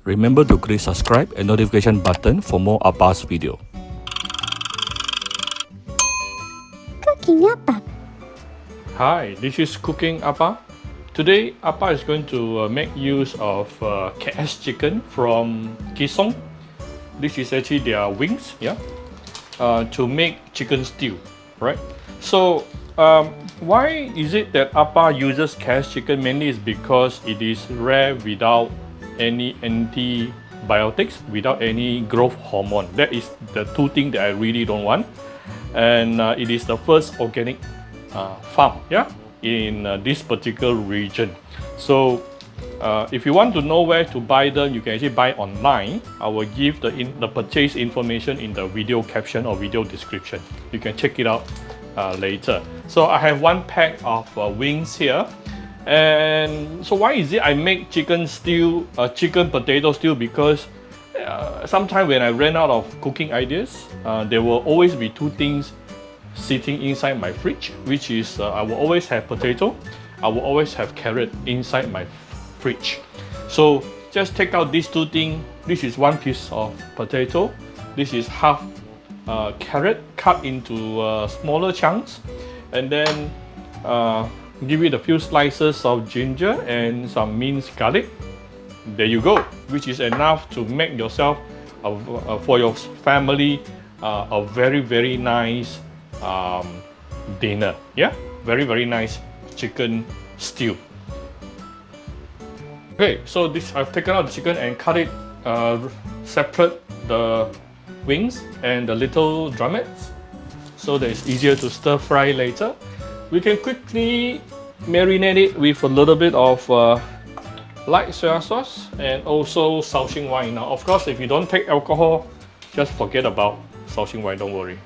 Remember to click subscribe and notification button for more Appa's video. Cooking Appa. Hi, this is Cooking Appa. Today, Appa is going to make use of KS chicken from Kisong. This is actually their wings, to make chicken stew, right? So, why is it that Appa uses KS chicken? Mainly is because it is rare without any antibiotics, without any growth hormone. That is the two things that I really don't want. And it is the first organic farm, in this particular region. So if you want to know where to buy them, you can actually buy online. I will give the purchase information in the video caption or video description. You can check it out later. So I have one pack of wings here. And so why is it I make chicken stew, chicken potato stew? Because sometimes when I ran out of cooking ideas, there will always be two things sitting inside my fridge, which is I will always have potato, I will always have carrot inside my fridge. So just take out these two things. This is one piece of potato, this is half carrot cut into smaller chunks, and then give it a few slices of ginger and some minced garlic. There you go, which is enough to make yourself for your family a very nice dinner. Very nice chicken stew. Okay, so this I've taken out the chicken and cut it separate, the wings and the little drumettes, so that it's easier to stir fry later. We can quickly marinate it with a little bit of light soya sauce and also Shaoxing wine. Now, of course, if you don't take alcohol, just forget about Shaoxing wine, don't worry.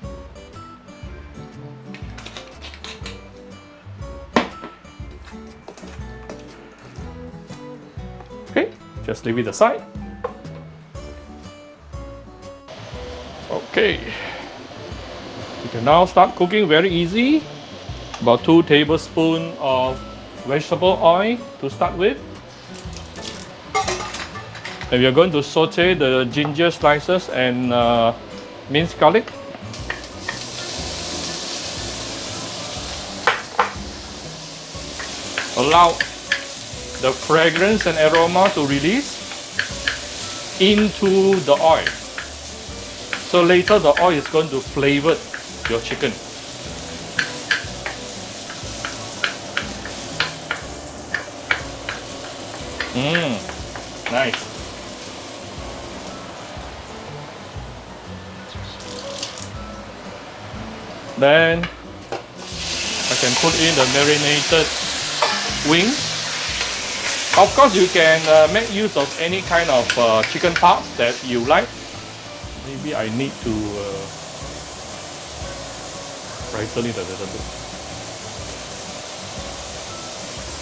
Okay, just leave it aside. Okay, you can now start cooking very easy. About 2 tablespoons of vegetable oil to start with. And we are going to saute the ginger slices and minced garlic. Allow the fragrance and aroma to release into the oil. So later the oil is going to flavor your chicken. Nice. Then I can put in the marinated wings. Of course, you can make use of any kind of chicken parts that you like. Maybe I need to brighten it a little bit.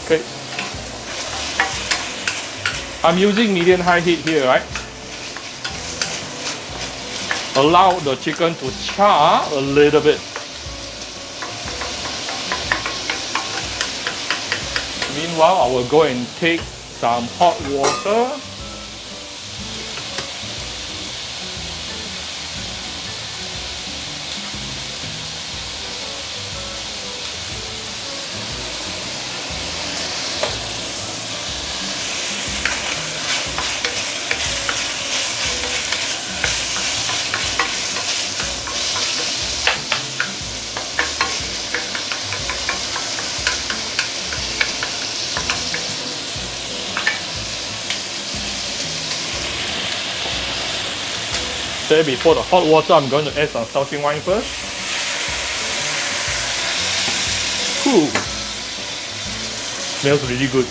Okay. I'm using medium-high heat here, right? Allow the chicken to char a little bit. Meanwhile, I will go and take some hot water. Then before the hot water, I'm going to add some Shaoxing wine first. Ooh, smells really good.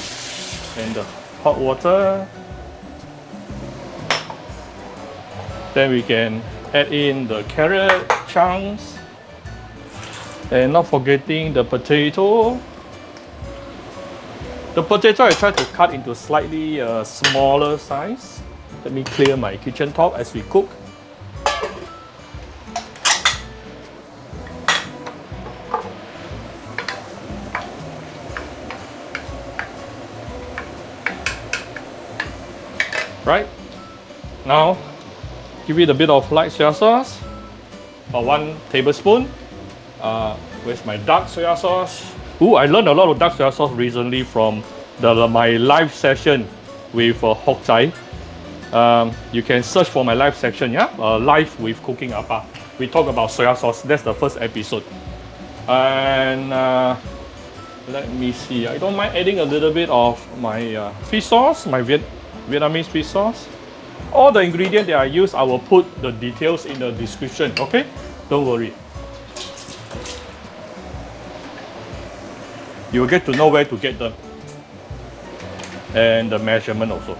And the hot water. Then we can add in the carrot chunks. And not forgetting the potato. The potato I try to cut into slightly smaller size. Let me clear my kitchen top as we cook. Right? Now, give it a bit of light soya sauce, or 1 tablespoon. Where's my dark soya sauce? Ooh, I learned a lot of dark soya sauce recently from my live session with Ong Ky. You can search for my live section, yeah? Live with Cooking Appa. We talk about soya sauce. That's the first episode. And let me see. I don't mind adding a little bit of my fish sauce, my Vietnamese fish sauce. All the ingredients that I use, I will put the details in the description, okay? Don't worry. You will get to know where to get them. And the measurement also.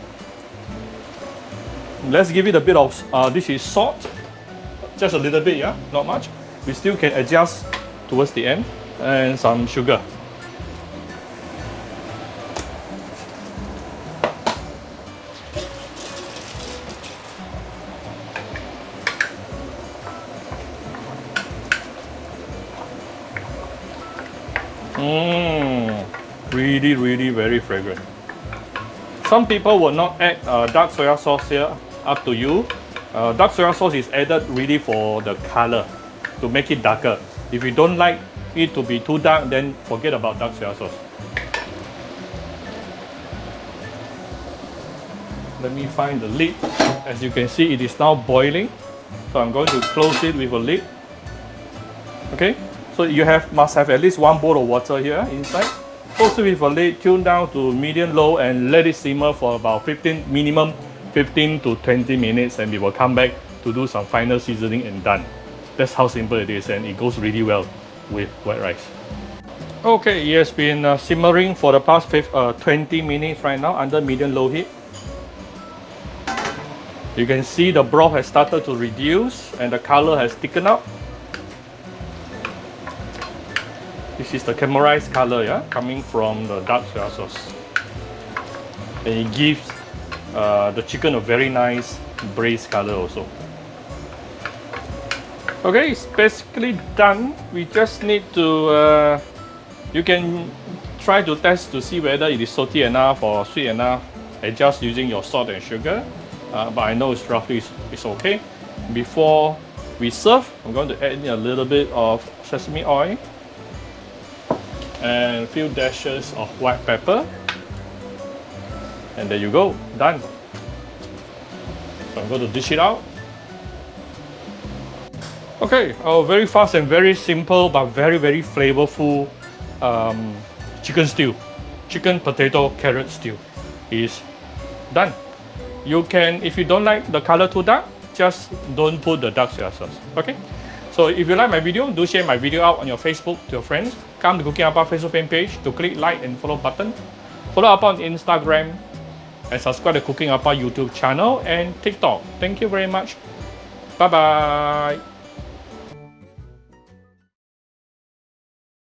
Let's give it a bit of, this is salt. Just a little bit, yeah? Not much. We still can adjust towards the end. And some sugar. Really very fragrant. Some people will not add dark soya sauce here, up to you. Dark soya sauce is added really for the color, to make it darker. If you don't like it to be too dark, then forget about dark soya sauce. Let me find the lid. As you can see, it is now boiling. So I'm going to close it with a lid. Okay, so you must have at least 1 bowl of water here inside. Close it with a lid, tune down to medium low and let it simmer for about minimum 15 to 20 minutes, and we will come back to do some final seasoning and done. That's how simple it is, and it goes really well with white rice. Okay, it has been simmering for the past 20 minutes right now under medium low heat. You can see the broth has started to reduce and the color has thickened up. This is the caramelized color, yeah, coming from the dark soya sauce. And it gives the chicken a very nice braised color also. Okay, it's basically done. We just need to, you can try to test to see whether it is salty enough or sweet enough. Adjust using your salt and sugar. But I know it's roughly it's okay. Before we serve, I'm going to add in a little bit of sesame oil and a few dashes of white pepper. And there you go, done. So I'm going to dish it out. Okay, very fast and very simple but very flavorful chicken stew. Chicken potato carrot stew is done. You can, if you don't like the color too dark, just don't put the dark soya sauce. Okay? So if you like my video, do share my video out on your Facebook to your friends. Come to Cooking Appa Facebook fan page to click like and follow button. Follow Appa on Instagram and subscribe to Cooking Appa YouTube channel and TikTok. Thank you very much. Bye bye.